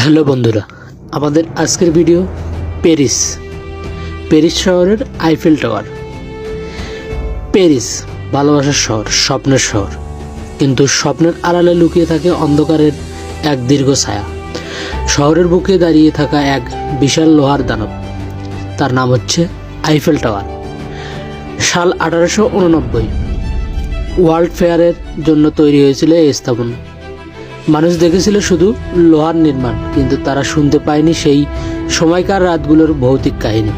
Hello বন্ধুরা, আমাদের আজকের ভিডিও প্যারিস শহরের আইফেল টাওয়ার। প্যারিস ভালোবাসার শহর, স্বপ্নের শহর, কিন্তু স্বপ্নের আড়ালে লুকিয়ে থাকে অন্ধকারের এক দীর্ঘ ছায়া। শহরের বুকে দাঁড়িয়ে থাকা এক বিশাল লোহার দানব, তার নাম হচ্ছে আইফেল টাওয়ার। সাল 1889 ওয়ার্ল্ড ফেয়ারের জন্য তৈরি হয়েছিল এই স্থাপনা। মানুষ দেখেছিল শুধু লোহার নির্মাণ, কিন্তু তারা শুনতে পায়নি সেই সময়কার রাতগুলোর ভৌতিক কাহিনী।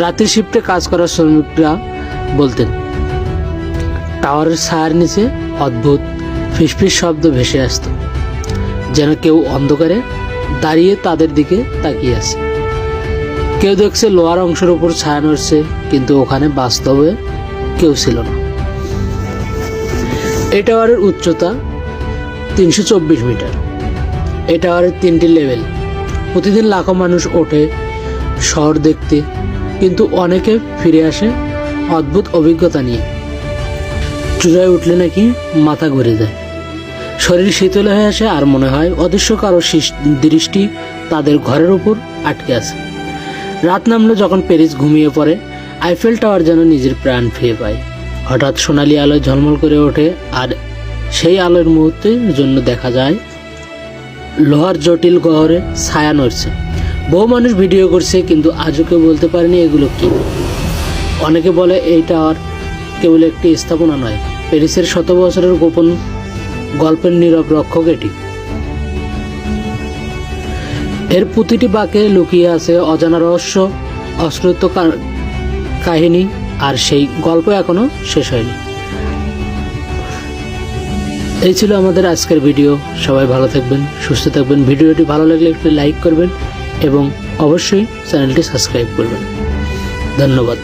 রাতের শিফটে কাজ করা শ্রমিকরা বলতেন, টাওয়ারের ছায়ার নিচে অদ্ভুত ফিসফিস শব্দ ভেসে আসত, যেন কেউ অন্ধকারে দাঁড়িয়ে তাদের দিকে তাকিয়ে আছে। কেউ দেখছে লোহার অংশের উপর ছায়া নড়ছে, কিন্তু ওখানে বাস্তবে কেউ ছিল না। এই টাওয়ারের উচ্চতা 324 মিটার। এই টাওয়ারের 3টি লেভেল। প্রতিদিন লাখো মানুষ ওঠে শহর দেখতে, কিন্তু অনেকে ফিরে আসে অদ্ভুত অভিজ্ঞতা নিয়ে। চূড়ায় উঠলে নাকি মাথা ঘুরে যায়, শরীর শীতল হয়ে আসে, আর মনে হয় অদৃশ্য কারো দৃষ্টি তাদের ঘরের উপর আটকে আছে। রাত নামলে যখন প্যারিস ঘুমিয়ে পড়ে, আইফেল টাওয়ার যেন নিজের প্রাণ ফিরে পায়। হঠাৎ সোনালি আলোয় ঝলমল করে ওঠে, আর সেই আলোর মুহূর্তের জন্য দেখা যায় লোহার জটিল গহরে ছায়া নড়ছে। বহু মানুষ ভিডিও করছে, কিন্তু আজও কেউ বলতে পারেনি এগুলো কি। অনেকে বলে এই টাওয়ার কেবল একটি স্থাপনা নয়, প্যারিসের শত বছরের গোপন গল্পের নীরব রক্ষক এটি। এর প্রতিটি বাঁকে লুকিয়ে আছে অজানা রহস্য, অশ্রুত কাহিনী, আর সেই গল্প এখনো শেষ হয়নি। এই ছিল আমাদের আজকের ভিডিও। সবাই ভালো থাকবেন, সুস্থ থাকবেন। ভিডিওটি ভালো লাগলে একটু লাইক করবেন এবং অবশ্যই চ্যানেলটি সাবস্ক্রাইব করবেন। ধন্যবাদ।